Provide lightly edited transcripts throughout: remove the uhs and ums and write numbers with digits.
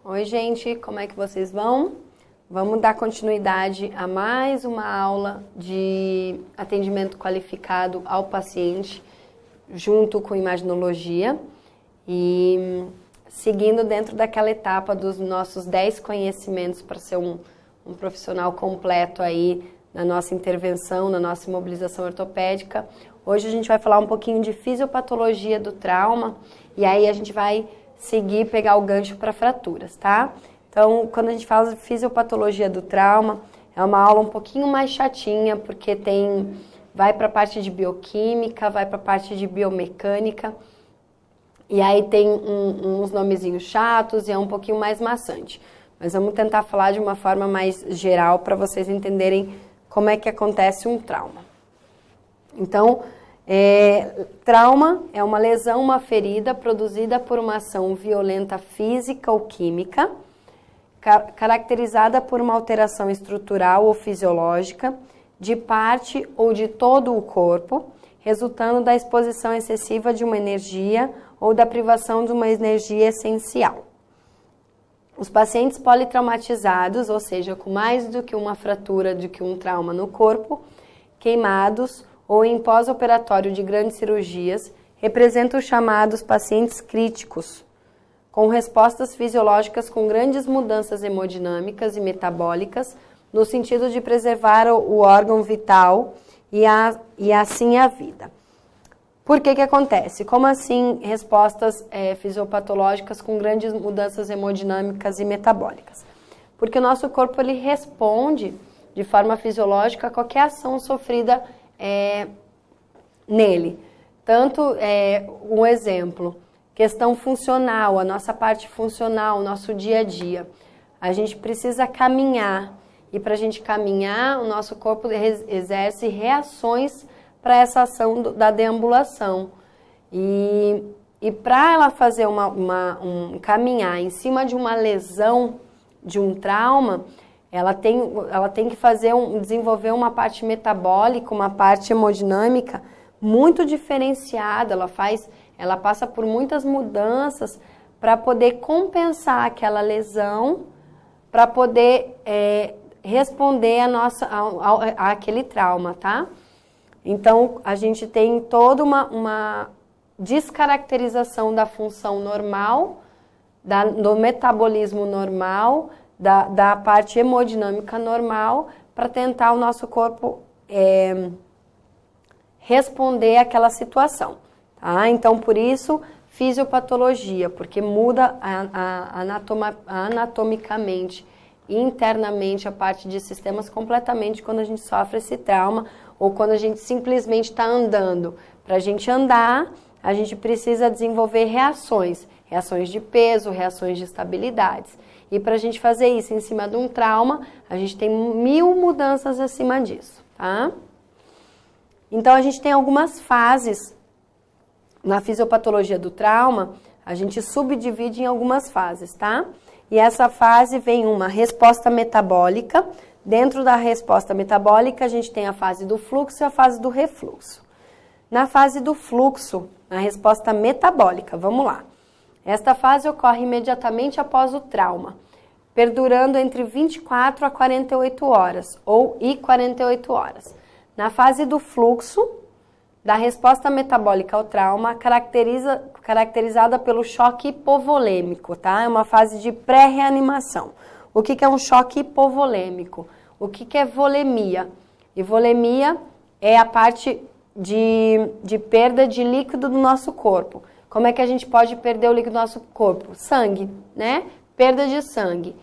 Oi, gente, como é que vocês vão? Vamos dar continuidade a mais uma aula de atendimento qualificado ao paciente, junto com imaginologia e seguindo dentro daquela etapa dos nossos 10 conhecimentos para ser um profissional completo aí na nossa intervenção, na nossa imobilização ortopédica. Hoje a gente vai falar um pouquinho de fisiopatologia do trauma e aí a gente vai seguir, pegar o gancho para fraturas, tá? Então, quando a gente fala de fisiopatologia do trauma, é uma aula um pouquinho mais chatinha, porque vai para a parte de bioquímica, vai para a parte de biomecânica, e aí tem uns nomezinhos chatos e é um pouquinho mais maçante. Mas vamos tentar falar de uma forma mais geral para vocês entenderem como é que acontece um trauma. Então, trauma é uma lesão, uma ferida produzida por uma ação violenta física ou química, caracterizada por uma alteração estrutural ou fisiológica de parte ou de todo o corpo, resultando da exposição excessiva de uma energia ou da privação de uma energia essencial. Os pacientes politraumatizados, ou seja, com mais do que uma fratura, do que um trauma no corpo, queimados ou em pós-operatório de grandes cirurgias, representam os chamados pacientes críticos, com respostas fisiológicas com grandes mudanças hemodinâmicas e metabólicas, no sentido de preservar o órgão vital e assim a vida. Por que acontece? Como assim respostas fisiopatológicas com grandes mudanças hemodinâmicas e metabólicas? Porque o nosso corpo ele responde de forma fisiológica a qualquer ação sofrida nele. Tanto, um exemplo, questão funcional, a nossa parte funcional, o nosso dia a dia. A gente precisa caminhar, e para a gente caminhar, o nosso corpo exerce reações para essa ação da deambulação. E para ela fazer um caminhar em cima de uma lesão, de um trauma, ela tem que desenvolver uma parte metabólica, uma parte hemodinâmica muito diferenciada. Ela passa por muitas mudanças para poder compensar aquela lesão, para poder responder àquele trauma, tá? Então, a gente tem toda uma descaracterização da função normal, do metabolismo normal, da parte hemodinâmica normal, para tentar o nosso corpo responder àquela situação. Tá? Então, por isso, fisiopatologia, porque muda anatomicamente e internamente a parte de sistemas completamente quando a gente sofre esse trauma ou quando a gente simplesmente está andando. Para a gente andar, a gente precisa desenvolver reações de peso, reações de estabilidades. E para a gente fazer isso em cima de um trauma, a gente tem 1000 mudanças acima disso, tá? Então, a gente tem algumas fases na fisiopatologia do trauma, a gente subdivide em algumas fases, tá? E essa fase vem uma resposta metabólica. Dentro da resposta metabólica, a gente tem a fase do fluxo e a fase do refluxo. Na fase do fluxo, a resposta metabólica, vamos lá. Esta fase ocorre imediatamente após o trauma, perdurando entre 24 a 48 horas, e 48 horas. Na fase do fluxo, da resposta metabólica ao trauma, caracterizada pelo choque hipovolêmico, tá? É uma fase de pré-reanimação. O que é um choque hipovolêmico? O que é volemia? E volemia é a parte de perda de líquido do nosso corpo. Como é que a gente pode perder o líquido do nosso corpo? Sangue, né? Perda de sangue.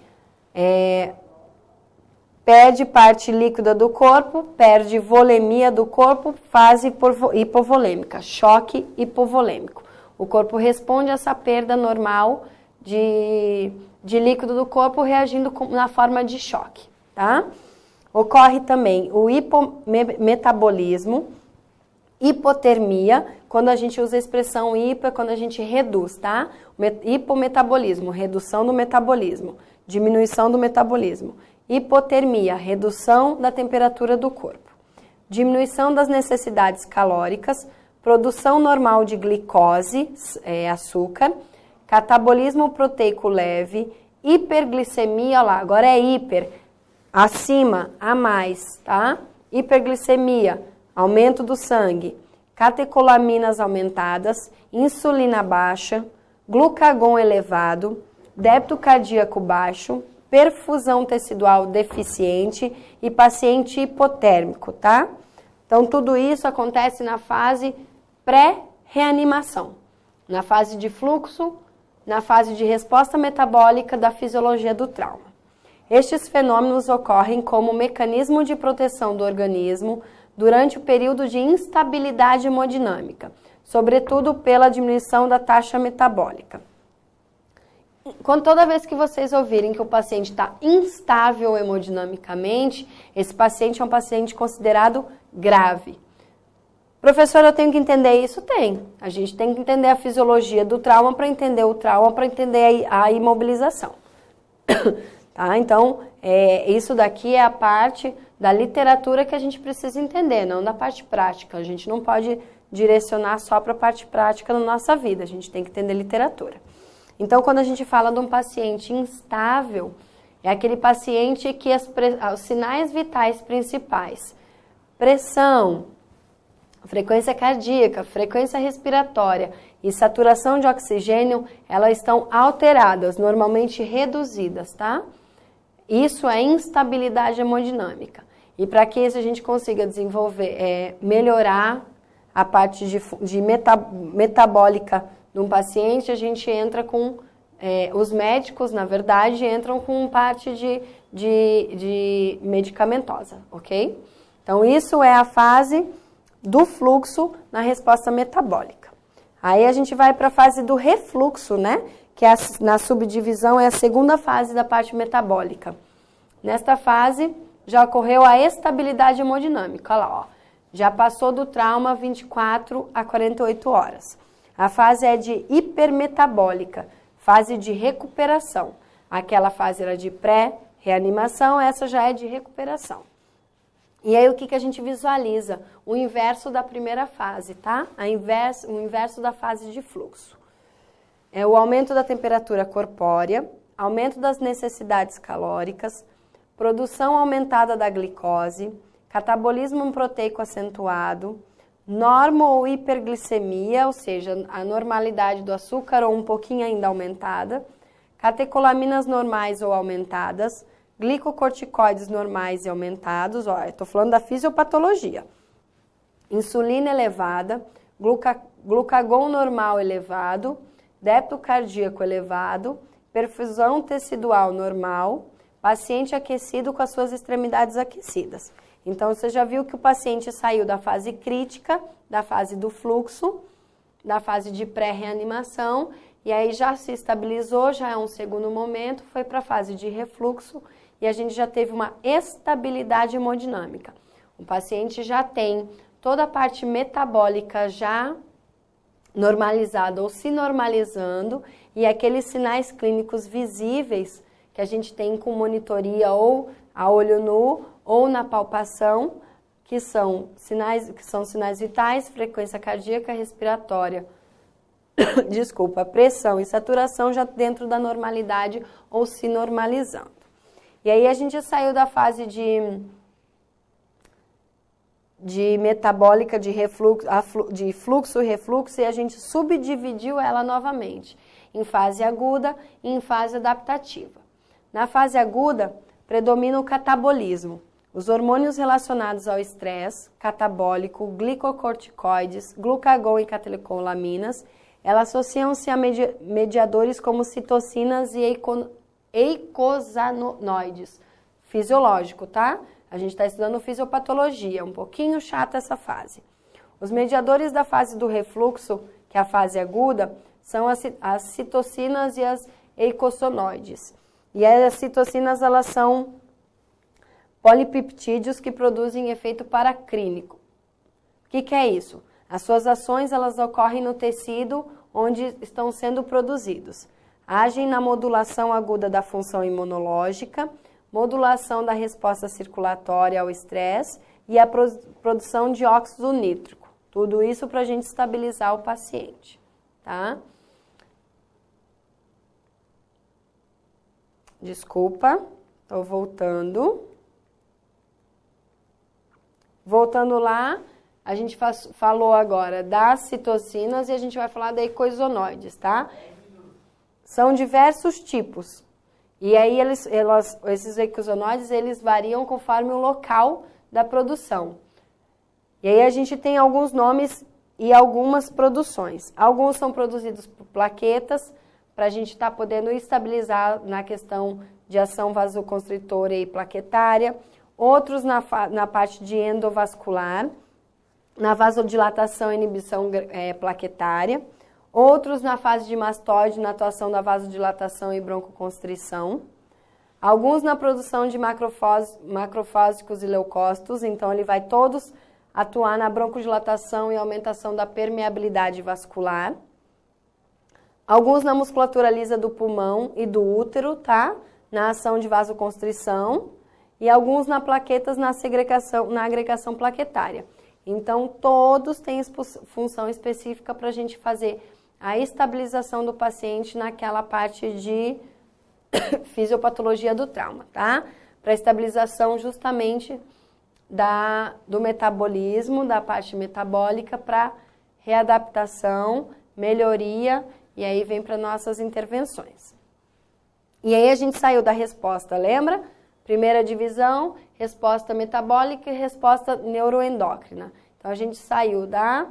Perde parte líquida do corpo, perde volemia do corpo, fase hipovolêmica, choque hipovolêmico. O corpo responde a essa perda normal de líquido do corpo reagindo na forma de choque, tá? Ocorre também o hipometabolismo, hipotermia, quando a gente usa a expressão hipo, é quando a gente reduz, tá? Hipometabolismo, redução do metabolismo, diminuição do metabolismo. Hipotermia, redução da temperatura do corpo. Diminuição das necessidades calóricas, produção normal de glicose, açúcar, catabolismo proteico leve, hiperglicemia, olha lá, agora é hiper, acima, a mais, tá? Hiperglicemia, aumento do sangue, catecolaminas aumentadas, insulina baixa, glucagon elevado, débito cardíaco baixo, perfusão tecidual deficiente e paciente hipotérmico, tá? Então, tudo isso acontece na fase pré-reanimação, na fase de fluxo, na fase de resposta metabólica da fisiologia do trauma. Estes fenômenos ocorrem como mecanismo de proteção do organismo durante o período de instabilidade hemodinâmica, sobretudo pela diminuição da taxa metabólica. Toda vez que vocês ouvirem que o paciente está instável hemodinamicamente, esse paciente é um paciente considerado grave. Professor, eu tenho que entender isso? Tem. A gente tem que entender a fisiologia do trauma para entender o trauma, para entender a imobilização. Tá? Então, isso daqui é a parte da literatura que a gente precisa entender, não da parte prática. A gente não pode direcionar só para a parte prática na nossa vida, a gente tem que entender literatura. Então, quando a gente fala de um paciente instável, é aquele paciente que os sinais vitais principais, pressão, frequência cardíaca, frequência respiratória e saturação de oxigênio, elas estão alteradas, normalmente reduzidas, tá? Isso é instabilidade hemodinâmica. E para que isso a gente consiga desenvolver, melhorar a parte metabólica de um paciente, a gente entra com, os médicos, na verdade, entram com parte de medicamentosa, ok? Então, isso é a fase do fluxo na resposta metabólica. Aí a gente vai para a fase do refluxo, né? Que na subdivisão é a segunda fase da parte metabólica. Nesta fase, já ocorreu a estabilidade hemodinâmica, olha lá, ó. Já passou do trauma 24 a 48 horas. A fase é de hipermetabólica, fase de recuperação. Aquela fase era de pré-reanimação, essa já é de recuperação. E aí o que a gente visualiza? O inverso da primeira fase, tá? O inverso da fase de fluxo. É o aumento da temperatura corpórea, aumento das necessidades calóricas, produção aumentada da glicose, catabolismo proteico acentuado, normo ou hiperglicemia, ou seja, a normalidade do açúcar ou um pouquinho ainda aumentada, catecolaminas normais ou aumentadas, glicocorticoides normais e aumentados, ó, eu estou falando da fisiopatologia, insulina elevada, glucagon normal elevado, débito cardíaco elevado, perfusão tecidual normal, paciente aquecido com as suas extremidades aquecidas. Então, você já viu que o paciente saiu da fase crítica, da fase do fluxo, da fase de pré-reanimação, e aí já se estabilizou, já é um segundo momento, foi para a fase de refluxo, e a gente já teve uma estabilidade hemodinâmica. O paciente já tem toda a parte metabólica já normalizada ou se normalizando, e aqueles sinais clínicos visíveis que a gente tem com monitoria ou a olho nu ou na palpação, que são sinais vitais, frequência cardíaca, respiratória, desculpa, pressão e saturação já dentro da normalidade ou se normalizando. E aí a gente saiu da fase de metabólica, de fluxo e refluxo, e a gente subdividiu ela novamente, em fase aguda e em fase adaptativa. Na fase aguda, predomina o catabolismo. Os hormônios relacionados ao estresse catabólico, glicocorticoides, glucagon e catecolaminas, elas associam-se a mediadores como citocinas e eicosanoides. Fisiológico, tá? A gente está estudando fisiopatologia, um pouquinho chata essa fase. Os mediadores da fase do refluxo, que é a fase aguda, são as citocinas e as eicosanoides. E as citocinas, elas são polipeptídeos que produzem efeito paraclínico. O que é isso? As suas ações, elas ocorrem no tecido onde estão sendo produzidos. Agem na modulação aguda da função imunológica, modulação da resposta circulatória ao estresse e a produção de óxido nítrico. Tudo isso para a gente estabilizar o paciente, tá? Desculpa, estou voltando. Voltando lá, a gente falou agora das citocinas e a gente vai falar da eicoisonoides, tá? São diversos tipos. E aí esses eicoisonoides, eles variam conforme o local da produção. E aí a gente tem alguns nomes e algumas produções. Alguns são produzidos por plaquetas, para a gente estar podendo estabilizar na questão de ação vasoconstritora e plaquetária. Outros na parte de endovascular, na vasodilatação e inibição plaquetária. Outros na fase de mastóide, na atuação da vasodilatação e broncoconstrição. Alguns na produção de macrofásicos e leucócitos, então ele vai todos atuar na broncodilatação e aumentação da permeabilidade vascular. Alguns na musculatura lisa do pulmão e do útero, tá? Na ação de vasoconstrição. E alguns na plaquetas na agregação plaquetária. Então, todos têm função específica para a gente fazer a estabilização do paciente naquela parte de fisiopatologia do trauma, tá? Para estabilização justamente do metabolismo, da parte metabólica, para readaptação, melhoria, e aí vem para nossas intervenções. E aí a gente saiu da resposta, lembra? Primeira divisão, resposta metabólica e resposta neuroendócrina. Então, a gente saiu da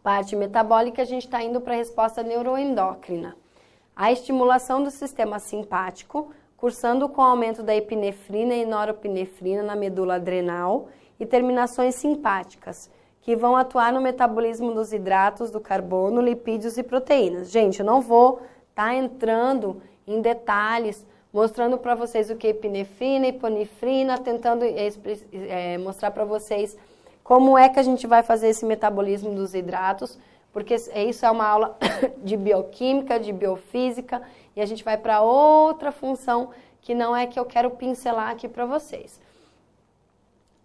parte metabólica, a gente está indo para a resposta neuroendócrina. A estimulação do sistema simpático, cursando com o aumento da epinefrina e noropinefrina na medula adrenal e terminações simpáticas, que vão atuar no metabolismo dos hidratos, do carbono, lipídios e proteínas. Gente, eu não vou estar entrando em detalhes, mostrando para vocês o que é epinefrina, hiponefrina, tentando mostrar para vocês como é que a gente vai fazer esse metabolismo dos hidratos, porque isso é uma aula de bioquímica, de biofísica, e a gente vai para outra função que não é que eu quero pincelar aqui para vocês.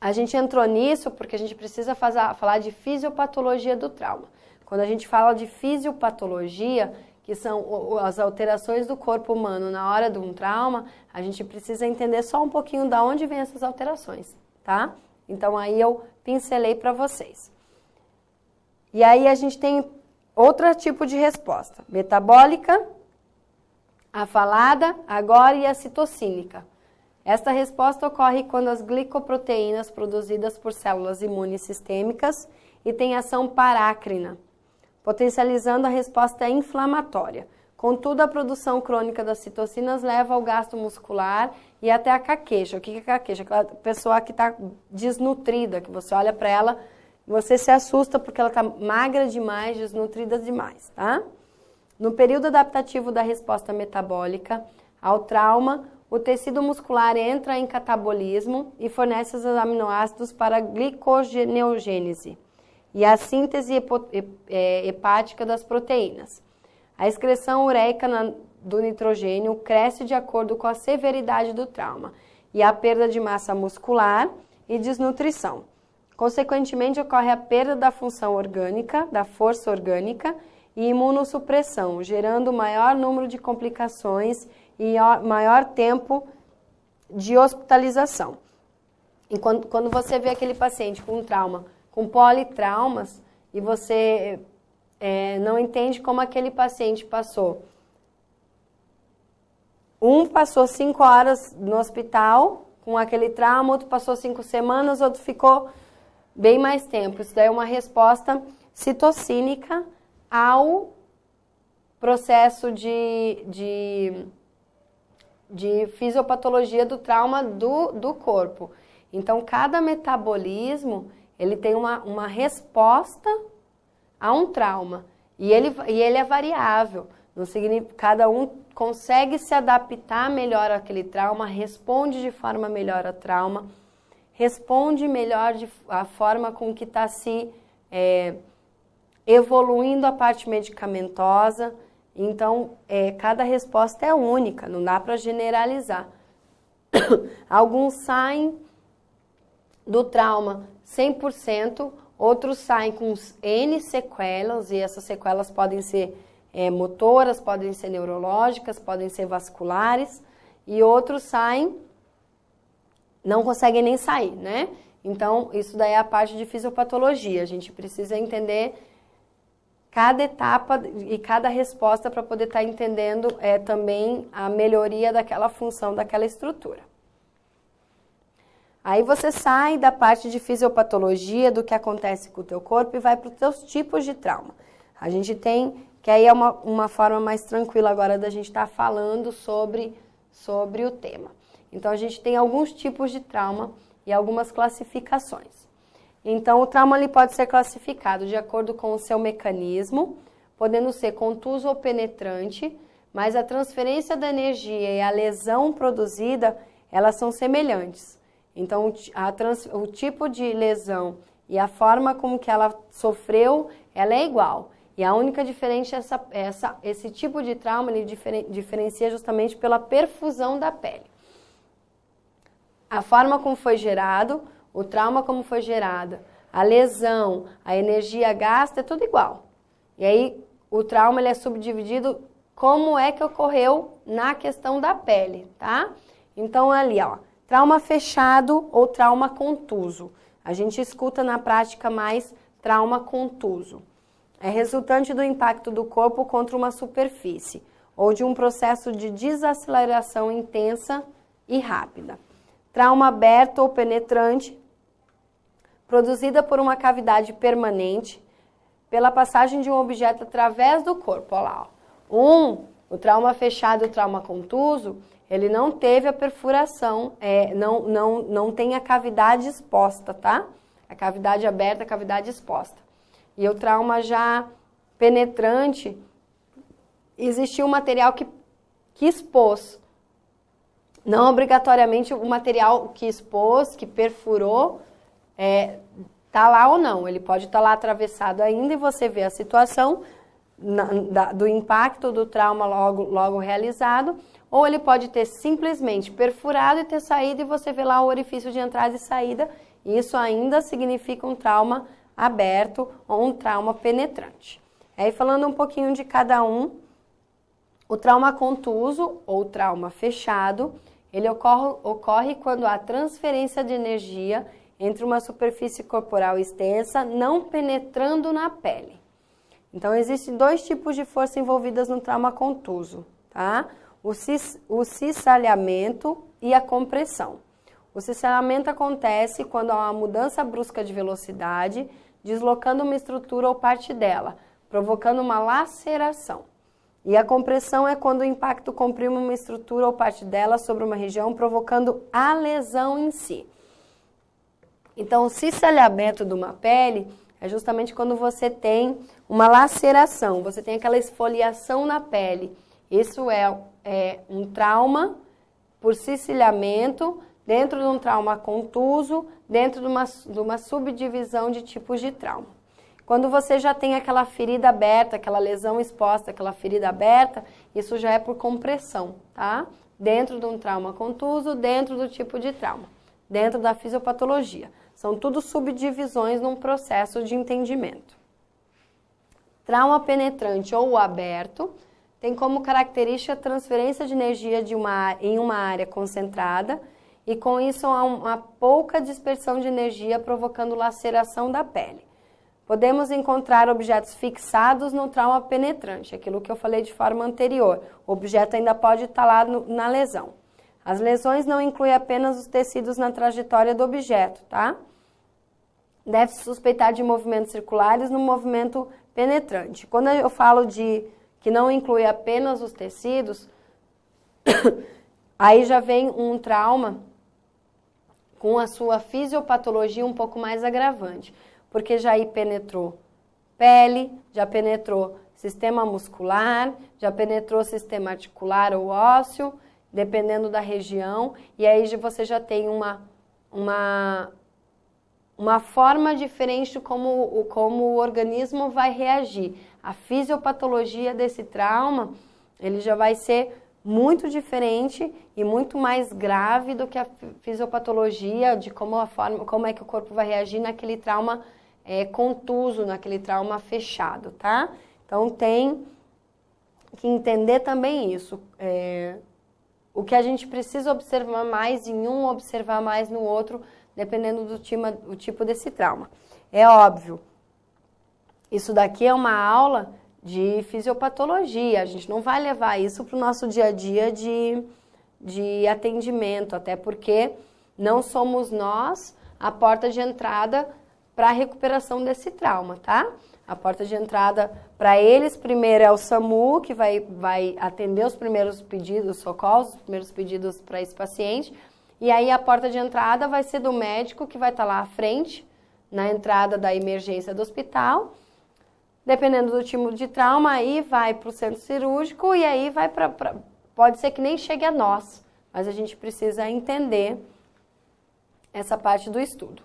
A gente entrou nisso porque a gente precisa falar de fisiopatologia do trauma. Quando a gente fala de fisiopatologia, que são as alterações do corpo humano na hora de um trauma, a gente precisa entender só um pouquinho de onde vem essas alterações, tá? Então, aí eu pincelei para vocês. E aí a gente tem outro tipo de resposta, metabólica, a falada, agora e a citocínica. Esta resposta ocorre quando as glicoproteínas produzidas por células imunes sistêmicas e têm ação parácrina, potencializando a resposta inflamatória. Contudo, a produção crônica das citocinas leva ao gasto muscular e até a caquexa. O que é caquexa? Aquela pessoa que está desnutrida, que você olha para ela e você se assusta porque ela está magra demais, desnutrida demais, tá? No período adaptativo da resposta metabólica ao trauma, o tecido muscular entra em catabolismo e fornece os aminoácidos para a gliconeogênese e a síntese hepática das proteínas. A excreção ureica do nitrogênio cresce de acordo com a severidade do trauma e a perda de massa muscular e desnutrição. Consequentemente, ocorre a perda da função orgânica, da força orgânica e imunossupressão, gerando maior número de complicações e maior tempo de hospitalização. E quando você vê aquele paciente com trauma, com politraumas, e você não entende como aquele paciente passou. Um passou 5 horas no hospital com aquele trauma, outro passou 5 semanas, outro ficou bem mais tempo. Isso daí é uma resposta citocínica ao processo de fisiopatologia do trauma do corpo. Então, cada metabolismo, ele tem uma resposta a um trauma. E ele é variável. Não significa, cada um consegue se adaptar melhor àquele trauma, responde de forma melhor ao trauma, responde melhor a forma com que está se evoluindo a parte medicamentosa. Então, cada resposta é única, não dá para generalizar. Alguns saem do trauma 100%, outros saem com N sequelas, e essas sequelas podem ser motoras, podem ser neurológicas, podem ser vasculares, e outros saem, não conseguem nem sair, né? Então, isso daí é a parte de fisiopatologia. A gente precisa entender cada etapa e cada resposta para poder estar entendendo também a melhoria daquela função, daquela estrutura. Aí você sai da parte de fisiopatologia, do que acontece com o teu corpo, e vai para os teus tipos de trauma. A gente tem, que aí é uma forma mais tranquila agora da gente estar falando sobre o tema. Então, a gente tem alguns tipos de trauma e algumas classificações. Então, o trauma ele pode ser classificado de acordo com o seu mecanismo, podendo ser contuso ou penetrante, mas a transferência da energia e a lesão produzida, elas são semelhantes. Então, o tipo de lesão e a forma como que ela sofreu, ela é igual. E a única diferença é esse tipo de trauma, ele diferencia justamente pela perfusão da pele. A forma como foi gerado, o trauma como foi gerado, a lesão, a energia gasta, é tudo igual. E aí, o trauma ele é subdividido como é que ocorreu na questão da pele, tá? Então, ali, ó, trauma fechado ou trauma contuso. A gente escuta na prática mais trauma contuso. É resultante do impacto do corpo contra uma superfície ou de um processo de desaceleração intensa e rápida. Trauma aberto ou penetrante, produzida por uma cavidade permanente, pela passagem de um objeto através do corpo. Olha lá, ó. O trauma fechado e o trauma contuso, ele não teve a perfuração, não tem a cavidade exposta, tá? A cavidade aberta, a cavidade exposta. E o trauma já penetrante, existiu um material que expôs. Não obrigatoriamente o material que expôs, que perfurou, tá lá ou não. Ele pode estar lá atravessado ainda e você vê a situação do impacto do trauma logo realizado, ou ele pode ter simplesmente perfurado e ter saído e você vê lá o orifício de entrada e saída. Isso ainda significa um trauma aberto ou um trauma penetrante. Aí falando um pouquinho de cada um, o trauma contuso ou trauma fechado, ele ocorre quando há transferência de energia entre uma superfície corporal extensa, não penetrando na pele. Então, existem dois tipos de força envolvidas no trauma contuso, tá? O cisalhamento e a compressão. O cisalhamento acontece quando há uma mudança brusca de velocidade, deslocando uma estrutura ou parte dela, provocando uma laceração. E a compressão é quando o impacto comprime uma estrutura ou parte dela sobre uma região, provocando a lesão em si. Então, o cisalhamento de uma pele é justamente quando você tem uma laceração, você tem aquela esfoliação na pele. Isso é um trauma por cisalhamento, dentro de um trauma contuso, dentro de uma subdivisão de tipos de trauma. Quando você já tem aquela ferida aberta, aquela lesão exposta, aquela ferida aberta, isso já é por compressão, tá? Dentro de um trauma contuso, dentro do tipo de trauma, dentro da fisiopatologia. São tudo subdivisões num processo de entendimento. Trauma penetrante ou aberto tem como característica a transferência de energia em uma área concentrada e com isso há uma pouca dispersão de energia provocando laceração da pele. Podemos encontrar objetos fixados no trauma penetrante, aquilo que eu falei de forma anterior. O objeto ainda pode estar lá na lesão. As lesões não incluem apenas os tecidos na trajetória do objeto, tá? Deve-se suspeitar de movimentos circulares no movimento penetrante. Quando eu falo de que não inclui apenas os tecidos, aí já vem um trauma com a sua fisiopatologia um pouco mais agravante. Porque já aí penetrou pele, já penetrou sistema muscular, já penetrou sistema articular ou ósseo, dependendo da região, e aí você já tem uma forma diferente como o organismo vai reagir. A fisiopatologia desse trauma, ele já vai ser muito diferente e muito mais grave do que a fisiopatologia de como é que o corpo vai reagir naquele trauma contuso, naquele trauma fechado, tá? Então, tem que entender também isso. o que a gente precisa observar mais em um, observar mais no outro, dependendo do tipo desse trauma. É óbvio, isso daqui é uma aula de fisiopatologia, a gente não vai levar isso para o nosso dia a dia de atendimento, até porque não somos nós a porta de entrada para a recuperação desse trauma, tá? A porta de entrada para eles, primeiro é o SAMU, que vai atender os primeiros pedidos, socorros, os primeiros pedidos para esse paciente. E aí a porta de entrada vai ser do médico, que vai estar lá à frente, na entrada da emergência do hospital. Dependendo do tipo de trauma, aí vai para o centro cirúrgico e aí vai pode ser que nem chegue a nós, mas a gente precisa entender essa parte do estudo.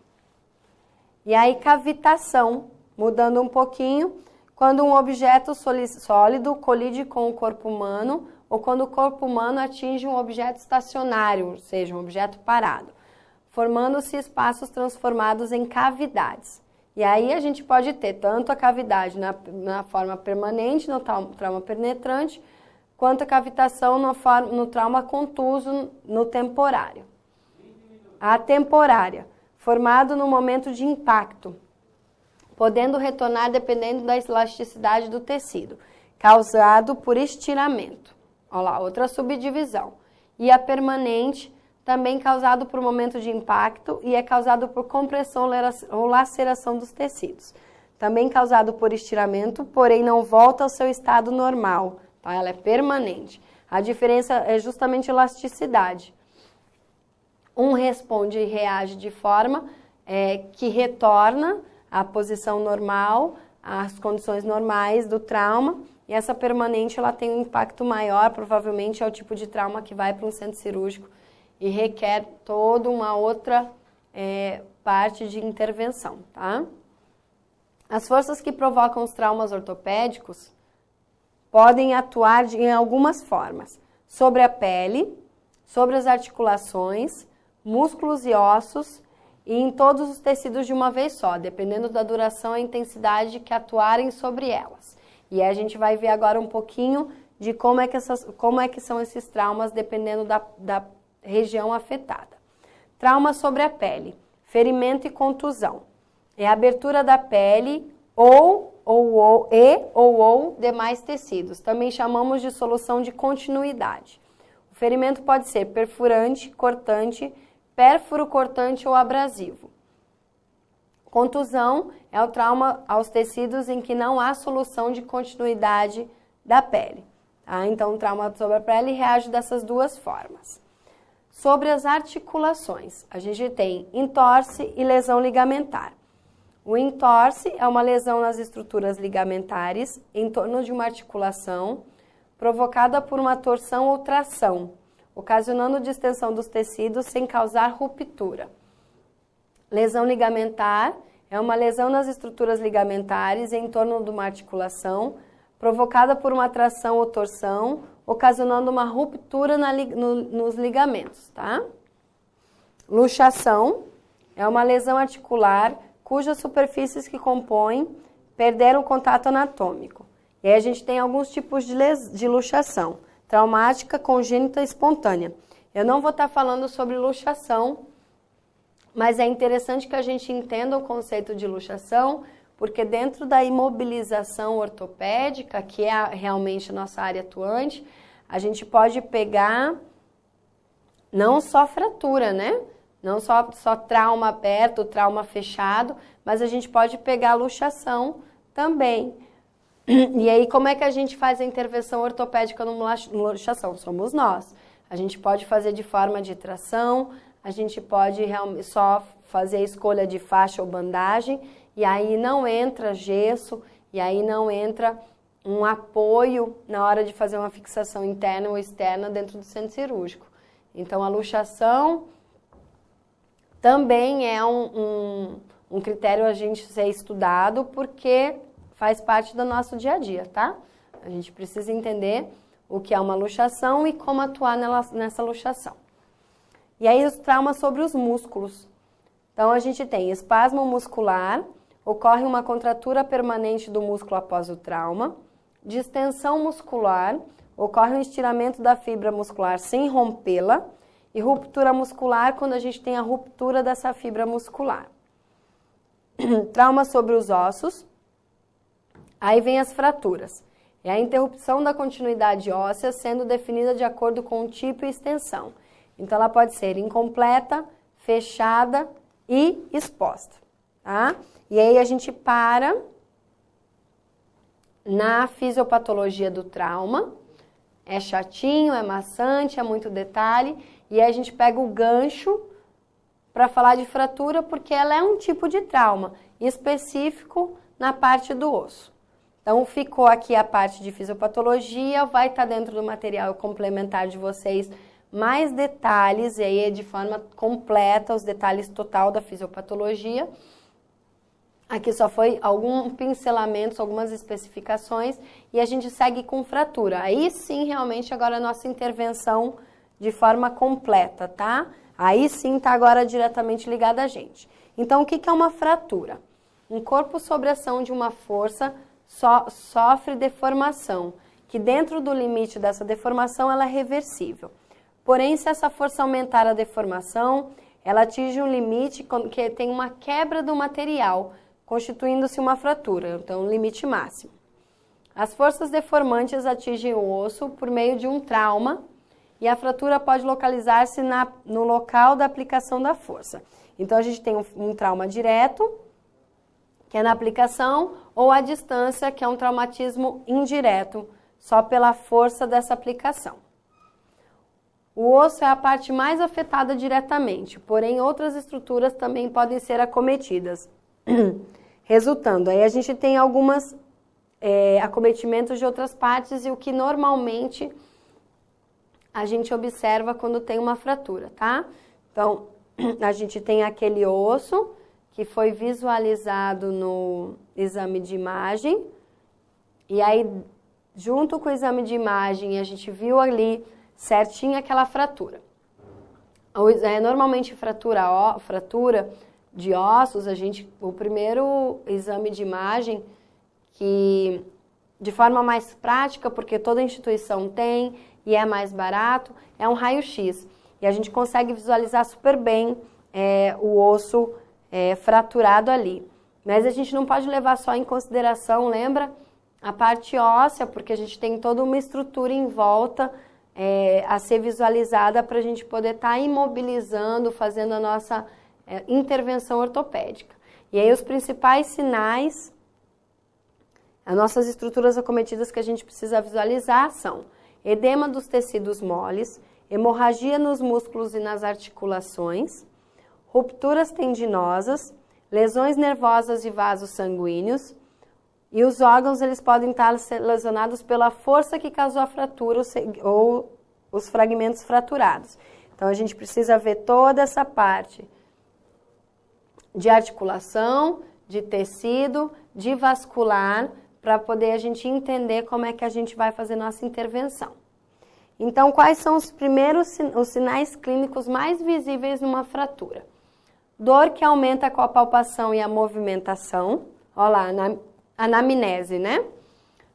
E aí, cavitação, mudando um pouquinho, quando um objeto sólido colide com o corpo humano ou quando o corpo humano atinge um objeto estacionário, ou seja, um objeto parado, formando-se espaços transformados em cavidades. E aí a gente pode ter tanto a cavidade na forma permanente, no trauma penetrante, quanto a cavitação no trauma contuso, no temporário. A temporária, formado no momento de impacto, podendo retornar dependendo da elasticidade do tecido, causado por estiramento. Olha lá, outra subdivisão. E a permanente, também causado por momento de impacto e é causado por compressão ou laceração dos tecidos. Também causado por estiramento, porém não volta ao seu estado normal, tá? Ela é permanente. A diferença é justamente elasticidade. Um responde e reage de forma que retorna à posição normal, às condições normais do trauma, e essa permanente ela tem um impacto maior, provavelmente é o tipo de trauma que vai para um centro cirúrgico e requer toda uma outra parte de intervenção, tá? As forças que provocam os traumas ortopédicos podem atuar em algumas formas. Sobre a pele, sobre as articulações, músculos e ossos e em todos os tecidos de uma vez só, dependendo da duração e intensidade que atuarem sobre elas. E a gente vai ver agora um pouquinho de como é que são esses traumas, dependendo da região afetada. Trauma sobre a pele, ferimento e contusão. É a abertura da pele ou demais tecidos. Também chamamos de solução de continuidade. O ferimento pode ser perfurante, cortante, pérfuro, cortante ou abrasivo. Contusão é o trauma aos tecidos em que não há solução de continuidade da pele. Tá? Então, o trauma sobre a pele reage dessas duas formas. Sobre as articulações, a gente tem entorse e lesão ligamentar. O entorse é uma lesão nas estruturas ligamentares em torno de uma articulação provocada por uma torção ou tração, ocasionando distensão dos tecidos sem causar ruptura. Lesão ligamentar é uma lesão nas estruturas ligamentares em torno de uma articulação provocada por uma tração ou torção, ocasionando uma ruptura nos ligamentos, tá? Luxação é uma lesão articular cujas superfícies que compõem perderam o contato anatômico. E aí a gente tem alguns tipos de luxação. Traumática, congênita e espontânea. Eu não vou estar falando sobre luxação, mas é interessante que a gente entenda o conceito de luxação, porque dentro da imobilização ortopédica, que é realmente a nossa área atuante, a gente pode pegar não só fratura, né? Não só trauma aberto, trauma fechado, mas a gente pode pegar a luxação também. E aí, como é que a gente faz a intervenção ortopédica numa luxação? Somos nós. A gente pode fazer de forma de tração, a gente pode só fazer a escolha de faixa ou bandagem, e aí não entra gesso, e aí não entra um apoio na hora de fazer uma fixação interna ou externa dentro do centro cirúrgico. Então, a luxação também é um critério a gente ser estudado, porque faz parte do nosso dia a dia, tá? A gente precisa entender o que é uma luxação e como atuar nessa luxação. E aí os traumas sobre os músculos. Então a gente tem espasmo muscular, ocorre uma contratura permanente do músculo após o trauma, distensão muscular, ocorre um estiramento da fibra muscular sem rompê-la, e ruptura muscular quando a gente tem a ruptura dessa fibra muscular. Trauma sobre os ossos, aí vem as fraturas. É a interrupção da continuidade óssea sendo definida de acordo com o tipo e extensão. Então, ela pode ser incompleta, fechada e exposta, tá? E aí a gente para na fisiopatologia do trauma. É chatinho, é maçante, é muito detalhe. E aí a gente pega o gancho para falar de fratura, porque ela é um tipo de trauma específico na parte do osso. Então, ficou aqui a parte de fisiopatologia, vai estar dentro do material complementar de vocês mais detalhes, e aí é de forma completa, os detalhes total da fisiopatologia. Aqui só foi alguns pincelamentos, algumas especificações, e a gente segue com fratura. Aí sim, realmente, agora a nossa intervenção de forma completa, tá? Aí sim está agora diretamente ligada a gente. Então, o que é uma fratura? Um corpo sob ação de uma força sofre deformação, que dentro do limite dessa deformação ela é reversível. Porém, se essa força aumentar a deformação, ela atinge um limite que tem uma quebra do material, constituindo-se uma fratura, então um limite máximo. As forças deformantes atingem o osso por meio de um trauma, e a fratura pode localizar-se no local da aplicação da força. Então, a gente tem um trauma direto, que é na aplicação, ou à distância, que é um traumatismo indireto, só pela força dessa aplicação. O osso é a parte mais afetada diretamente, porém outras estruturas também podem ser acometidas. Resultando, aí a gente tem algumas acometimentos de outras partes e o que normalmente a gente observa quando tem uma fratura, tá? Então, a gente tem aquele osso que foi visualizado no exame de imagem, e aí, junto com o exame de imagem, a gente viu ali certinho aquela fratura. Normalmente, fratura de ossos, o primeiro exame de imagem, que de forma mais prática, porque toda instituição tem e é mais barato, é um raio-x. E a gente consegue visualizar super bem o osso fraturado ali. Mas a gente não pode levar só em consideração, lembra? A parte óssea, porque a gente tem toda uma estrutura em volta a ser visualizada para a gente poder estar imobilizando, fazendo a nossa intervenção ortopédica. E aí os principais sinais, as nossas estruturas acometidas que a gente precisa visualizar são edema dos tecidos moles, hemorragia nos músculos e nas articulações, rupturas tendinosas, lesões nervosas e vasos sanguíneos, e os órgãos eles podem estar lesionados pela força que causou a fratura ou os fragmentos fraturados. Então, a gente precisa ver toda essa parte de articulação, de tecido, de vascular, para poder a gente entender como é que a gente vai fazer nossa intervenção. Então, quais são os sinais clínicos mais visíveis numa fratura? Dor que aumenta com a palpação e a movimentação, olha lá, anamnese, né?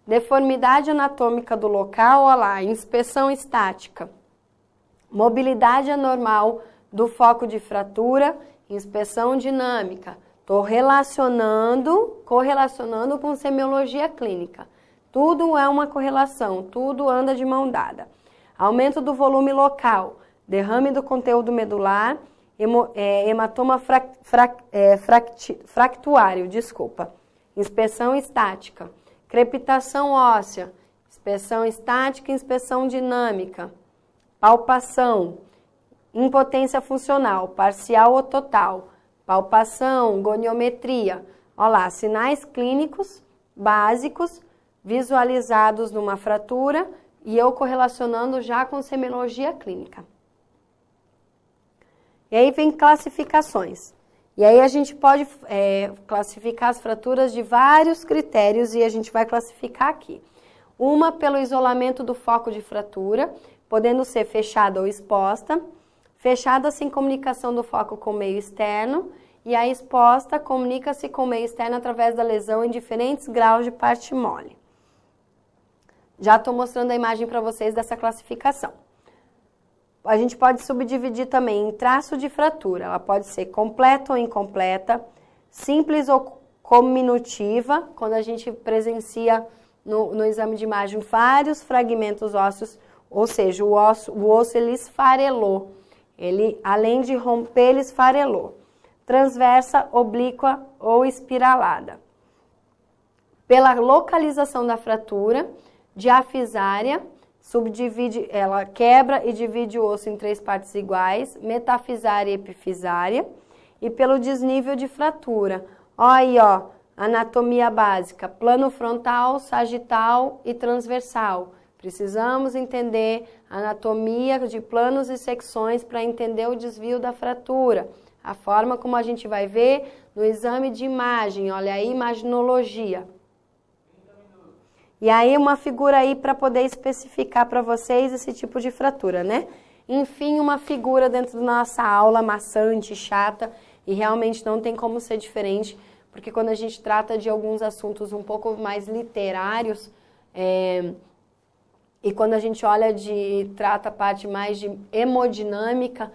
Deformidade anatômica do local, olha lá, inspeção estática. Mobilidade anormal do foco de fratura, inspeção dinâmica. Estou correlacionando com semiologia clínica. Tudo é uma correlação, tudo anda de mão dada. Aumento do volume local, derrame do conteúdo medular, hematoma fractuário, inspeção estática, crepitação óssea, inspeção estática e inspeção dinâmica, palpação, impotência funcional, parcial ou total, palpação, goniometria. Olha lá, sinais clínicos básicos visualizados numa fratura e eu correlacionando já com semiologia clínica. E aí vem classificações. E aí a gente pode classificar as fraturas de vários critérios e a gente vai classificar aqui. Uma pelo isolamento do foco de fratura, podendo ser fechada ou exposta. Fechada sem comunicação do foco com o meio externo e a exposta comunica-se com o meio externo através da lesão em diferentes graus de parte mole. Já estou mostrando a imagem para vocês dessa classificação. A gente pode subdividir também em traço de fratura. Ela pode ser completa ou incompleta, simples ou cominutiva, quando a gente presencia no exame de imagem vários fragmentos ósseos, ou seja, o osso ele esfarelou. Ele, além de romper, ele esfarelou. Transversa, oblíqua ou espiralada. Pela localização da fratura, diafisária, subdivide, ela quebra e divide o osso em 3 partes iguais, metafisária e epifisária, e pelo desnível de fratura. Ó aí, ó, anatomia básica, plano frontal, sagital e transversal. Precisamos entender a anatomia de planos e secções para entender o desvio da fratura. A forma como a gente vai ver no exame de imagem, olha aí, imaginologia. E aí uma figura aí para poder especificar para vocês esse tipo de fratura, né? Enfim, uma figura dentro da nossa aula maçante, chata, e realmente não tem como ser diferente, porque quando a gente trata de alguns assuntos um pouco mais literários, e quando a gente olha trata a parte mais de hemodinâmica,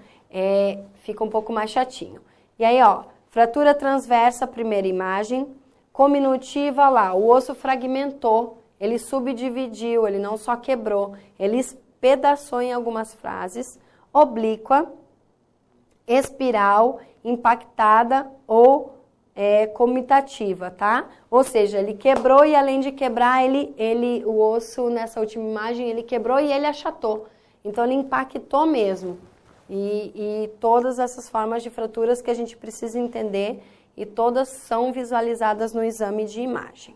fica um pouco mais chatinho. E aí, ó, fratura transversa, primeira imagem, cominutiva lá, o osso fragmentou, ele subdividiu, ele não só quebrou, ele espedaçou em algumas frases, oblíqua, espiral, impactada ou comitativa, tá? Ou seja, ele quebrou e além de quebrar, o osso, nessa última imagem, ele quebrou e ele achatou. Então, ele impactou mesmo. E todas essas formas de fraturas que a gente precisa entender e todas são visualizadas no exame de imagem.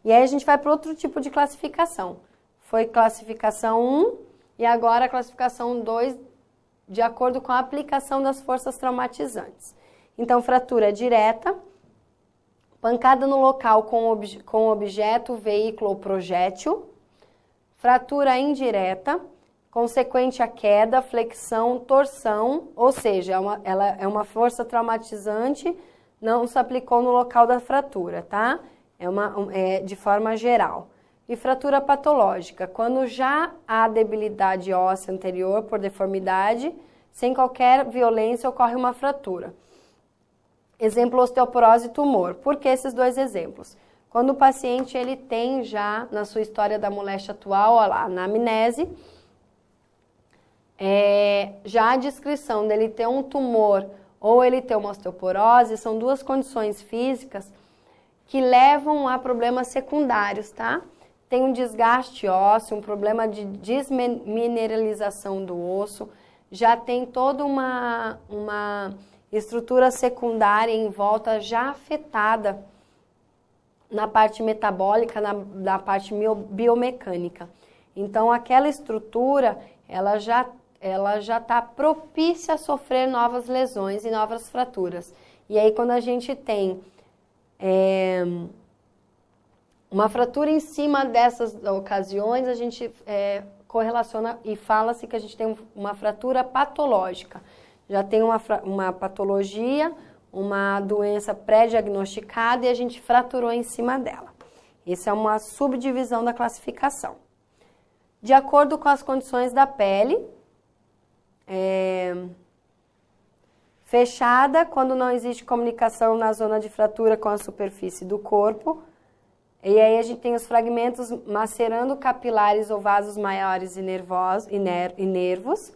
E aí a gente vai para outro tipo de classificação. Foi classificação 1 e agora a classificação 2, de acordo com a aplicação das forças traumatizantes. Então, fratura direta, pancada no local com objeto, veículo ou projétil. Fratura indireta, consequente à queda, flexão, torção, ou seja, ela é uma força traumatizante, não se aplicou no local da fratura, tá? De forma geral. E fratura patológica, quando já há debilidade óssea anterior por deformidade, sem qualquer violência ocorre uma fratura. Exemplo, osteoporose e tumor. Por que esses dois exemplos? Quando o paciente ele tem já, na sua história da moléstia atual, olha lá, na anamnese, já a descrição dele ter um tumor ou ele ter uma osteoporose, são duas condições físicas que levam a problemas secundários, tá? Tem um desgaste ósseo, um problema de desmineralização do osso, já tem toda uma estrutura secundária em volta já afetada na parte metabólica, na parte biomecânica. Então, aquela estrutura, ela já está propícia a sofrer novas lesões e novas fraturas. E aí, quando a gente tem uma fratura em cima dessas ocasiões, a gente correlaciona e fala-se que a gente tem uma fratura patológica. Já tem uma patologia, uma doença pré-diagnosticada e a gente fraturou em cima dela. Essa é uma subdivisão da classificação. De acordo com as condições da pele, fechada, quando não existe comunicação na zona de fratura com a superfície do corpo. E aí a gente tem os fragmentos macerando capilares ou vasos maiores e nervos.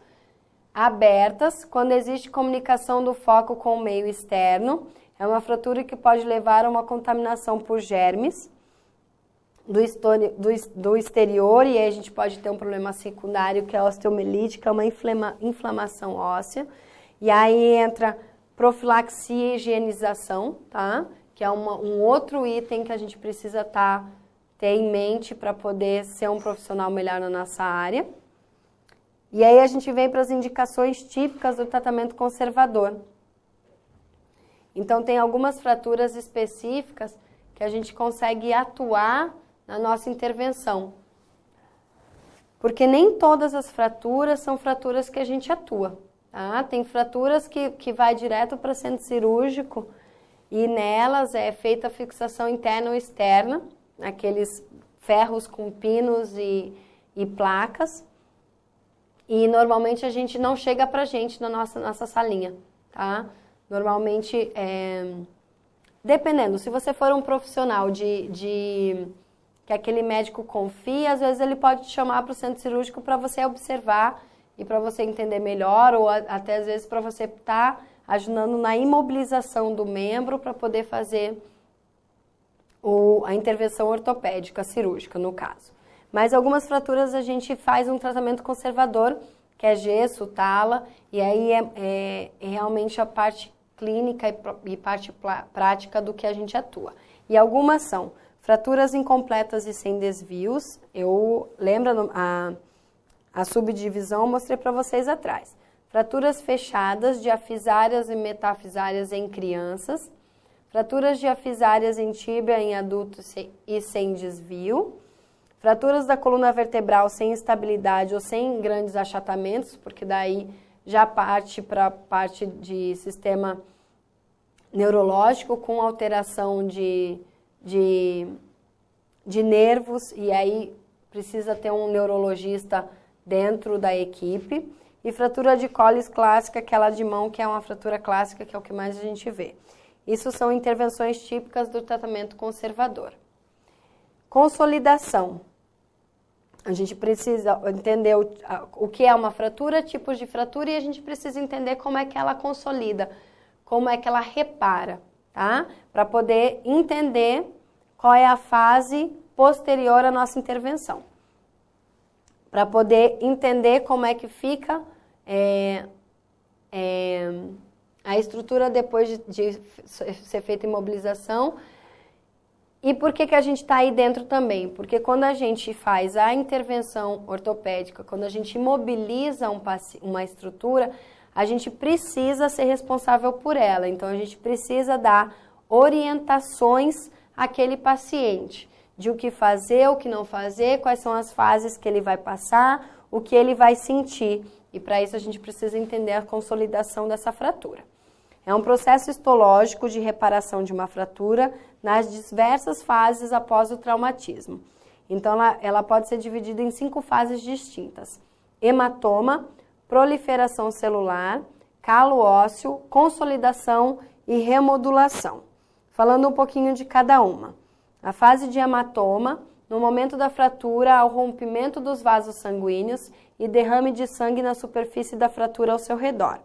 Abertas, quando existe comunicação do foco com o meio externo. É uma fratura que pode levar a uma contaminação por germes do exterior, e aí a gente pode ter um problema secundário, que é a osteomielite, que é uma inflamação óssea. E aí entra profilaxia e higienização, tá? Que é um outro item que a gente precisa ter em mente para poder ser um profissional melhor na nossa área. E aí a gente vem para as indicações típicas do tratamento conservador. Então tem algumas fraturas específicas que a gente consegue atuar na nossa intervenção. Porque nem todas as fraturas são fraturas que a gente atua. Tá? Tem fraturas que vai direto para centro cirúrgico e nelas é feita a fixação interna ou externa, aqueles ferros com pinos e placas. E normalmente a gente não chega pra gente na nossa salinha, tá? Normalmente, dependendo, se você for um profissional que aquele médico confia, às vezes ele pode te chamar para o centro cirúrgico para você observar e para você entender melhor, ou até às vezes para você estar ajudando na imobilização do membro para poder fazer a intervenção ortopédica, cirúrgica no caso. Mas algumas fraturas a gente faz um tratamento conservador, que é gesso, tala, e aí é realmente a parte clínica e parte prática do que a gente atua. E algumas são fraturas incompletas e sem desvios. Lembra a subdivisão, eu mostrei para vocês atrás. Fraturas fechadas, diafisárias e metafisárias em crianças. Fraturas diafisárias em tíbia em adultos e sem desvio. Fraturas da coluna vertebral sem estabilidade ou sem grandes achatamentos, porque daí já parte para a parte de sistema neurológico com alteração de nervos, e aí precisa ter um neurologista dentro da equipe. E fratura de colis clássica, aquela de mão, que é uma fratura clássica, que é o que mais a gente vê. Isso são intervenções típicas do tratamento conservador. Consolidação. A gente precisa entender o que é uma fratura, tipos de fratura, e a gente precisa entender como é que ela consolida, como é que ela repara, tá? Para poder entender qual é a fase posterior à nossa intervenção. Para poder entender como é que fica a estrutura depois de ser feita a imobilização. E por que a gente está aí dentro também? Porque quando a gente faz a intervenção ortopédica, quando a gente imobiliza uma estrutura, a gente precisa ser responsável por ela. Então, a gente precisa dar orientações àquele paciente de o que fazer, o que não fazer, quais são as fases que ele vai passar, o que ele vai sentir. E para isso a gente precisa entender a consolidação dessa fratura. É um processo histológico de reparação de uma fratura nas diversas fases após o traumatismo. Então, ela pode ser dividida em 5 fases distintas: hematoma, proliferação celular, calo ósseo, consolidação e remodulação. Falando um pouquinho de cada uma. A fase de hematoma, no momento da fratura, há o rompimento dos vasos sanguíneos e derrame de sangue na superfície da fratura ao seu redor.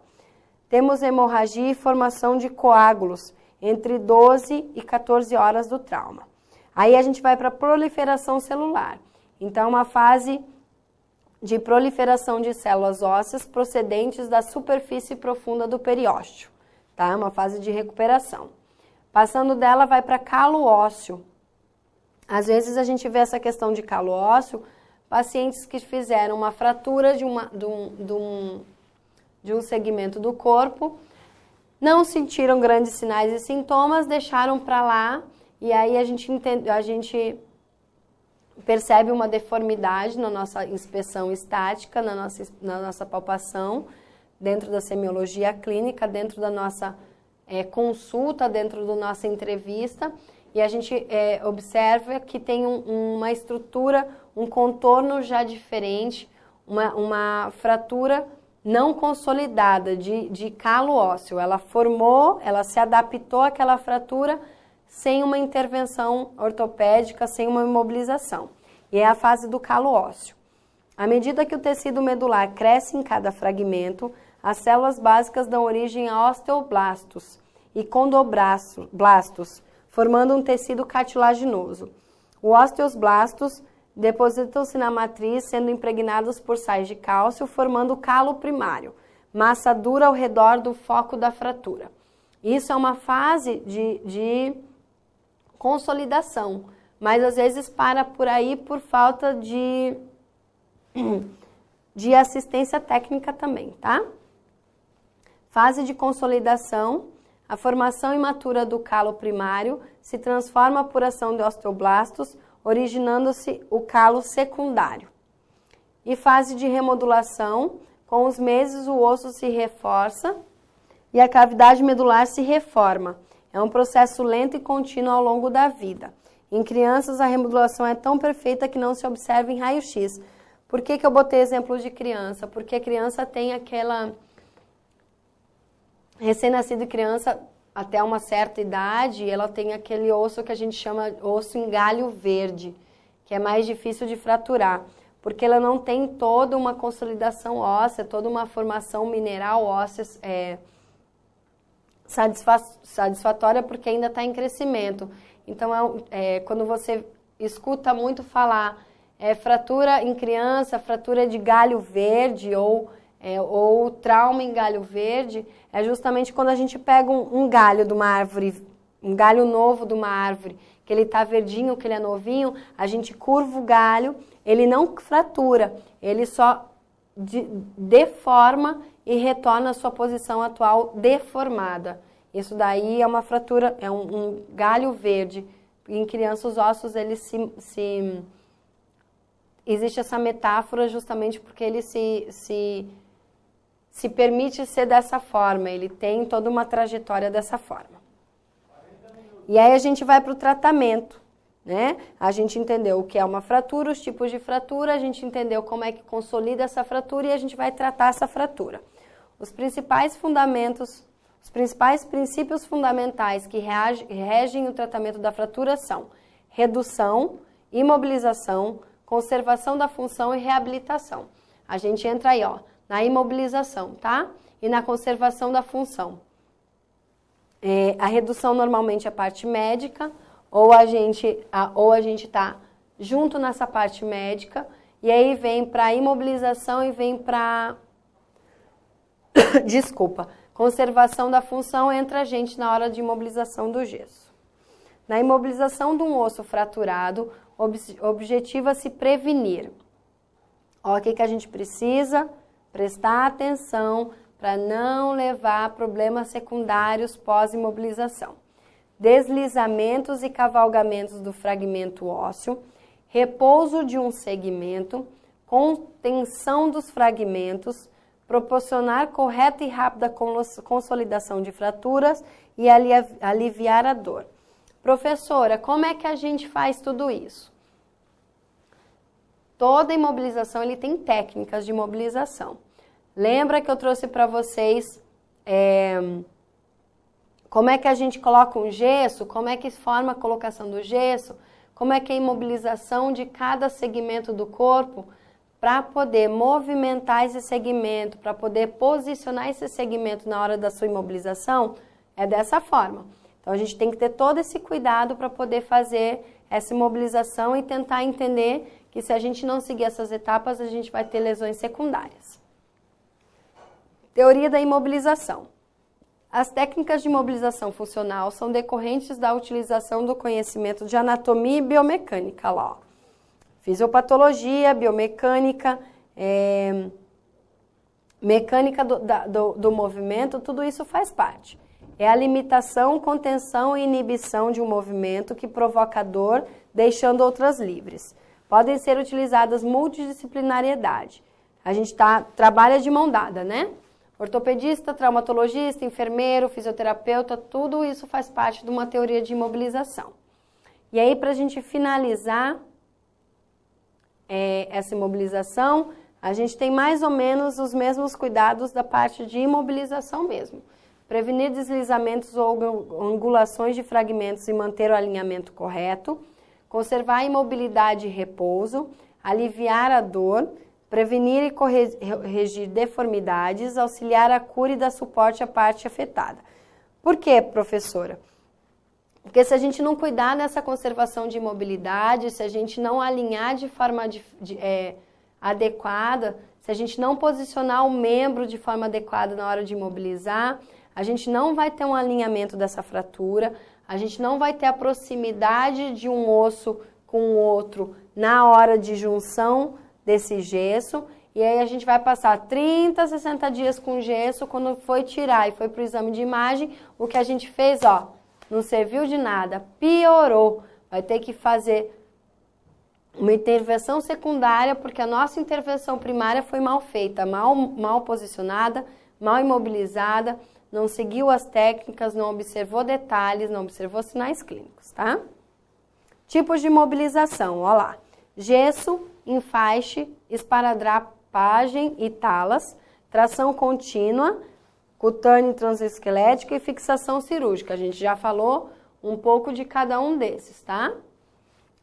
Temos hemorragia e formação de coágulos entre 12 e 14 horas do trauma. Aí a gente vai para a proliferação celular. Então, uma fase de proliferação de células ósseas procedentes da superfície profunda do periósteo, tá? Uma fase de recuperação. Passando dela, vai para calo ósseo. Às vezes a gente vê essa questão de calo ósseo, pacientes que fizeram uma fratura de um segmento do corpo, não sentiram grandes sinais e sintomas, deixaram para lá, e aí a gente percebe uma deformidade na nossa inspeção estática, na nossa palpação, dentro da semiologia clínica, dentro da nossa consulta, dentro da nossa entrevista, e a gente observa que tem uma estrutura, um contorno já diferente, uma fratura não consolidada de calo ósseo. Ela formou, ela se adaptou àquela fratura sem uma intervenção ortopédica, sem uma imobilização. E é a fase do calo ósseo. À medida que o tecido medular cresce em cada fragmento, as células básicas dão origem a osteoblastos e condroblastos, formando um tecido cartilaginoso. Os osteoblastos depositam-se na matriz, sendo impregnados por sais de cálcio, formando o calo primário, massa dura ao redor do foco da fratura. Isso é uma fase de consolidação, mas às vezes para por aí por falta de assistência técnica também, tá? Fase de consolidação, a formação imatura do calo primário se transforma por ação de osteoblastos, originando-se o calo secundário. E fase de remodulação, com os meses o osso se reforça e a cavidade medular se reforma. É um processo lento e contínuo ao longo da vida. Em crianças, a remodulação é tão perfeita que não se observa em raio-x. Por que eu botei exemplo de criança? Porque a criança tem aquela... Recém-nascido criança, até uma certa idade, ela tem aquele osso que a gente chama osso em galho verde, que é mais difícil de fraturar, porque ela não tem toda uma consolidação óssea, toda uma formação mineral óssea satisfatória, porque ainda está em crescimento. Então, quando você escuta muito falar fratura em criança, fratura de galho verde ou trauma em galho verde, é justamente quando a gente pega um galho de uma árvore, um galho novo de uma árvore, que ele está verdinho, que ele é novinho, a gente curva o galho, ele não fratura, ele só deforma e retorna à sua posição atual deformada. Isso daí é uma fratura, é um galho verde. Em criança, os ossos, eles existe essa metáfora justamente porque ele se permite ser dessa forma, ele tem toda uma trajetória dessa forma. E aí a gente vai para o tratamento, né? A gente entendeu o que é uma fratura, os tipos de fratura, a gente entendeu como é que consolida essa fratura e a gente vai tratar essa fratura. Os principais fundamentos, os principais princípios fundamentais que regem o tratamento da fratura são redução, imobilização, conservação da função e reabilitação. A gente entra aí, ó, na imobilização, tá? E na conservação da função. A redução normalmente é a parte médica, ou a gente tá junto nessa parte médica, e aí vem para imobilização e vem para desculpa, conservação da função, entra a gente na hora de imobilização do gesso. Na imobilização de um osso fraturado, objetiva-se prevenir. Ó, o que a gente precisa? Prestar atenção para não levar a problemas secundários pós-imobilização. Deslizamentos e cavalgamentos do fragmento ósseo, repouso de um segmento, contenção dos fragmentos, proporcionar correta e rápida consolidação de fraturas e aliviar a dor. Professora, como é que a gente faz tudo isso? Toda imobilização ele tem técnicas de imobilização. Lembra que eu trouxe para vocês como é que a gente coloca um gesso, como é que forma a colocação do gesso, como é que é a imobilização de cada segmento do corpo para poder movimentar esse segmento, para poder posicionar esse segmento na hora da sua imobilização, é dessa forma. Então, a gente tem que ter todo esse cuidado para poder fazer essa imobilização e tentar entender que se a gente não seguir essas etapas, a gente vai ter lesões secundárias. Teoria da imobilização. As técnicas de imobilização funcional são decorrentes da utilização do conhecimento de anatomia e biomecânica, lá, ó. Fisiopatologia, biomecânica, mecânica do movimento, tudo isso faz parte. É a limitação, contenção e inibição de um movimento que provoca dor, deixando outras livres. Podem ser utilizadas multidisciplinariedade. A gente trabalha de mão dada, né? Ortopedista, traumatologista, enfermeiro, fisioterapeuta, tudo isso faz parte de uma teoria de imobilização. E aí, para a gente finalizar essa imobilização, a gente tem mais ou menos os mesmos cuidados da parte de imobilização mesmo. Prevenir deslizamentos ou angulações de fragmentos e manter o alinhamento correto, conservar a imobilidade e repouso, aliviar a dor, prevenir e corrigir deformidades, auxiliar a cura e dar suporte à parte afetada. Por quê, professora? Porque se a gente não cuidar dessa conservação de imobilidade, se a gente não alinhar de forma adequada, se a gente não posicionar o membro de forma adequada na hora de imobilizar, a gente não vai ter um alinhamento dessa fratura, a gente não vai ter a proximidade de um osso com o outro na hora de junção desse gesso, e aí a gente vai passar 30, 60 dias com gesso, quando foi tirar e foi para o exame de imagem, o que a gente fez, ó, não serviu de nada, piorou. Vai ter que fazer uma intervenção secundária, porque a nossa intervenção primária foi mal feita, mal posicionada, mal imobilizada, não seguiu as técnicas, não observou detalhes, não observou sinais clínicos, tá? Tipos de imobilização, ó lá. Gesso, enfaixe, esparadrapagem e talas, tração contínua, cutânea e transesquelética e fixação cirúrgica. A gente já falou um pouco de cada um desses, tá?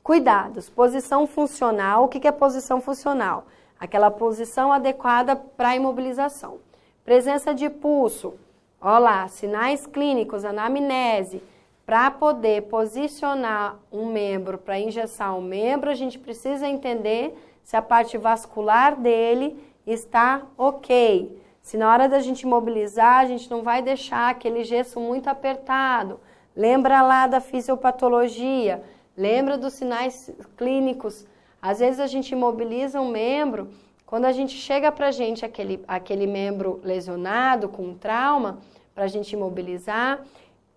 Cuidados, posição funcional. O que é posição funcional? Aquela posição adequada para a imobilização. Presença de pulso, ó lá, sinais clínicos, anamnese. Para poder posicionar um membro, para engessar um membro, a gente precisa entender se a parte vascular dele está ok. Se na hora da gente imobilizar, a gente não vai deixar aquele gesso muito apertado. Lembra lá da fisiopatologia, lembra dos sinais clínicos. Às vezes a gente imobiliza um membro, quando a gente chega para a gente aquele membro lesionado, com trauma, para a gente imobilizar,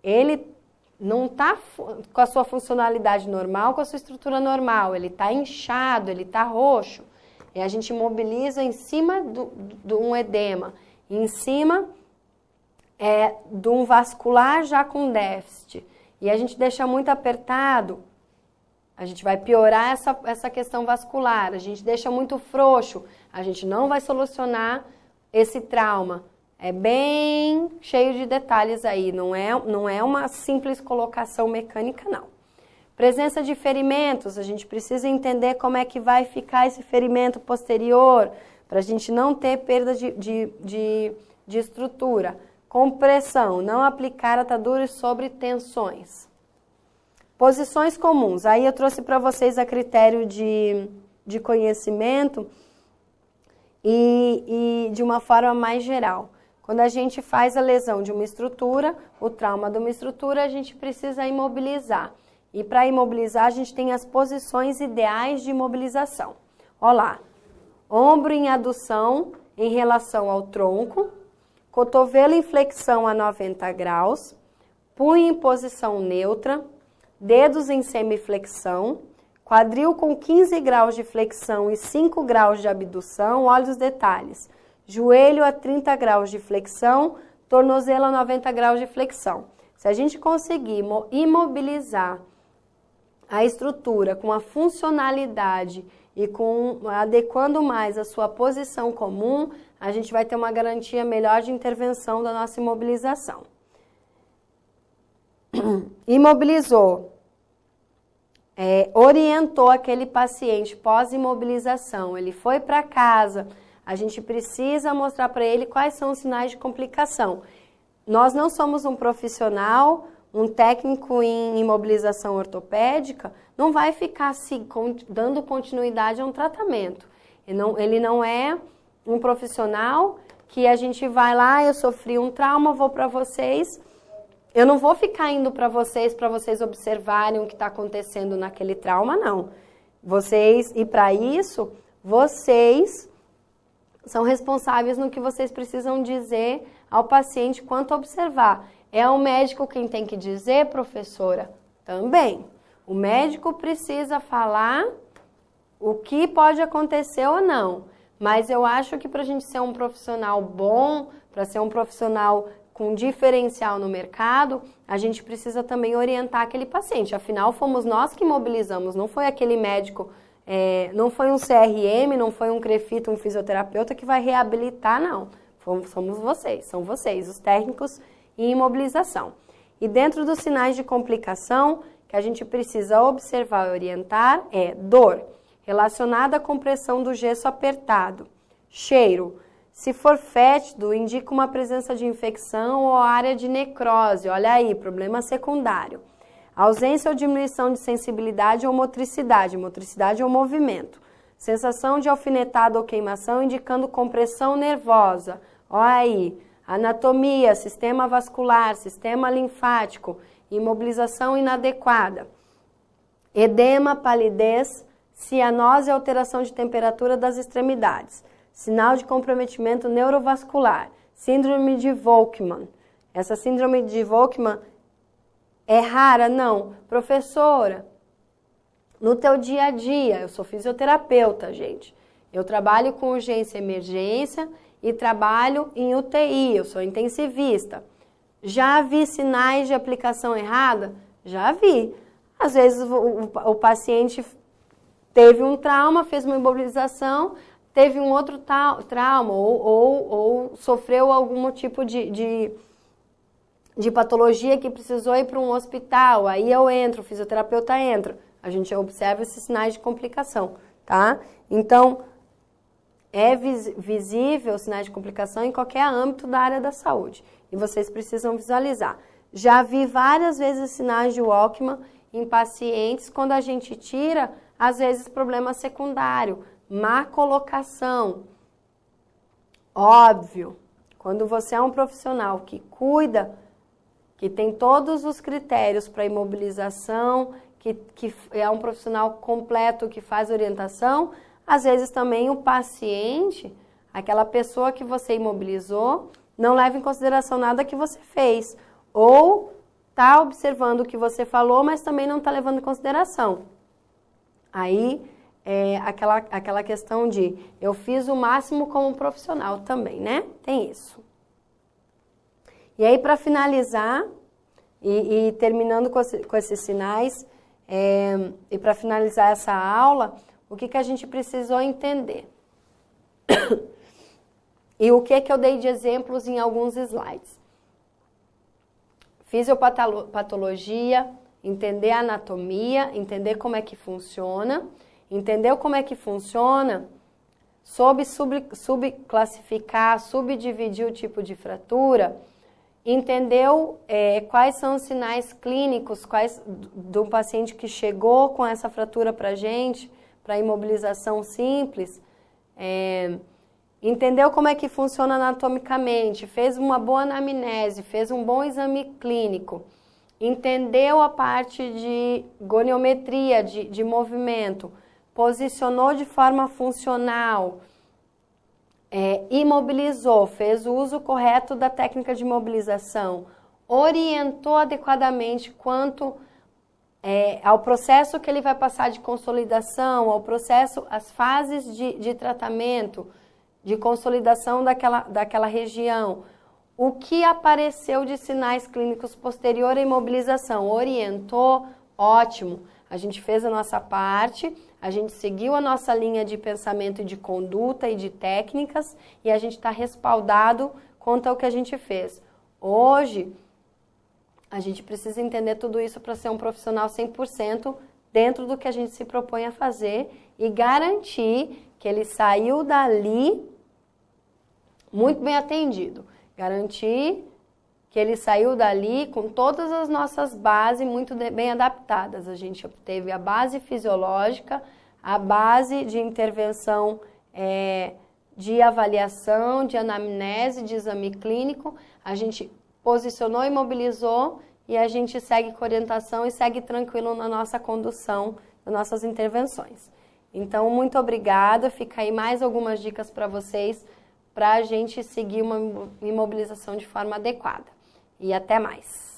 ele não está com a sua funcionalidade normal, com a sua estrutura normal, ele está inchado, ele está roxo. E a gente imobiliza em cima de um edema, em cima de um vascular já com déficit. E a gente deixa muito apertado, a gente vai piorar essa questão vascular. A gente deixa muito frouxo, a gente não vai solucionar esse trauma. É bem cheio de detalhes aí, não é uma simples colocação mecânica, não. Presença de ferimentos, a gente precisa entender como é que vai ficar esse ferimento posterior, para a gente não ter perda de estrutura. Compressão, não aplicar ataduras sobre tensões. Posições comuns, aí eu trouxe para vocês a critério de conhecimento e de uma forma mais geral. Quando a gente faz a lesão de uma estrutura, o trauma de uma estrutura, a gente precisa imobilizar. E para imobilizar, a gente tem as posições ideais de imobilização. Olha lá, ombro em adução em relação ao tronco, cotovelo em flexão a 90 graus, punho em posição neutra, dedos em semiflexão, quadril com 15 graus de flexão e 5 graus de abdução, olha os detalhes. Joelho a 30 graus de flexão, tornozelo a 90 graus de flexão. Se a gente conseguir imobilizar a estrutura com a funcionalidade e adequando mais a sua posição comum, a gente vai ter uma garantia melhor de intervenção da nossa imobilização. Imobilizou, orientou aquele paciente pós-imobilização, ele foi para casa, a gente precisa mostrar para ele quais são os sinais de complicação. Nós não somos um profissional, um técnico em imobilização ortopédica, não vai ficar dando continuidade a um tratamento. Ele não é um profissional que a gente vai lá, eu sofri um trauma, vou para vocês. Eu não vou ficar indo para vocês observarem o que está acontecendo naquele trauma, não. E para isso, vocês são responsáveis no que vocês precisam dizer ao paciente quanto observar. É o médico quem tem que dizer, professora? Também. O médico precisa falar o que pode acontecer ou não. Mas eu acho que para a gente ser um profissional bom, para ser um profissional com diferencial no mercado, a gente precisa também orientar aquele paciente. Afinal, fomos nós que mobilizamos, não foi aquele médico, não foi um CRM, não foi um CREFITA, um fisioterapeuta que vai reabilitar, não. Somos vocês, são vocês, os técnicos em imobilização. E dentro dos sinais de complicação que a gente precisa observar e orientar é dor, relacionada à compressão do gesso apertado, cheiro. Se for fétido, indica uma presença de infecção ou área de necrose. Olha aí, problema secundário. Ausência ou diminuição de sensibilidade ou motricidade. Motricidade ou movimento. Sensação de alfinetada ou queimação, indicando compressão nervosa. Olha aí. Anatomia, sistema vascular, sistema linfático. Imobilização inadequada. Edema, palidez, cianose e alteração de temperatura das extremidades. Sinal de comprometimento neurovascular, síndrome de Volkmann. Essa síndrome de Volkmann é rara? Não. Professora, no teu dia a dia, eu sou fisioterapeuta, gente. Eu trabalho com urgência e emergência e trabalho em UTI, eu sou intensivista. Já vi sinais de aplicação errada? Já vi. Às vezes o paciente teve um trauma, fez uma imobilização, teve um outro trauma ou sofreu algum tipo de patologia que precisou ir para um hospital. Aí eu entro, o fisioterapeuta entra. A gente observa esses sinais de complicação, tá? Então, é visível os sinais de complicação em qualquer âmbito da área da saúde. E vocês precisam visualizar. Já vi várias vezes sinais de Walkman em pacientes quando a gente tira, às vezes, problema secundário, má colocação. Óbvio, quando você é um profissional que cuida, que tem todos os critérios para imobilização, que é um profissional completo que faz orientação, às vezes também o paciente, aquela pessoa que você imobilizou, não leva em consideração nada que você fez. Ou está observando o que você falou, mas também não está levando em consideração. Aí é aquela questão de eu fiz o máximo como profissional também, né? Tem isso. E aí, para finalizar, e terminando com esses sinais, e para finalizar essa aula, o que a gente precisou entender? E o que eu dei de exemplos em alguns slides? Fisiopatologia, entender a anatomia, entender como é que funciona, entender como é que funciona, soube subclassificar, subdividir o tipo de fratura, entendeu quais são os sinais clínicos do paciente que chegou com essa fratura para a gente, para imobilização simples, entendeu como é que funciona anatomicamente, fez uma boa anamnese, fez um bom exame clínico, entendeu a parte de goniometria, de movimento, posicionou de forma funcional, imobilizou, fez o uso correto da técnica de imobilização, orientou adequadamente quanto ao processo que ele vai passar de consolidação, ao processo, as fases de tratamento, de consolidação daquela região. O que apareceu de sinais clínicos posterior à imobilização? Orientou? Ótimo. A gente fez a nossa parte, a gente seguiu a nossa linha de pensamento e de conduta e de técnicas e a gente está respaldado quanto ao que a gente fez. Hoje, a gente precisa entender tudo isso para ser um profissional 100% dentro do que a gente se propõe a fazer e garantir que ele saiu dali muito bem atendido. Garantir que ele saiu dali com todas as nossas bases muito bem adaptadas. A gente teve a base fisiológica, a base de intervenção de avaliação, de anamnese, de exame clínico. A gente posicionou e mobilizou e a gente segue com orientação e segue tranquilo na nossa condução, nas nossas intervenções. Então, muito obrigada. Fica aí mais algumas dicas para vocês para a gente seguir uma imobilização de forma adequada. E até mais!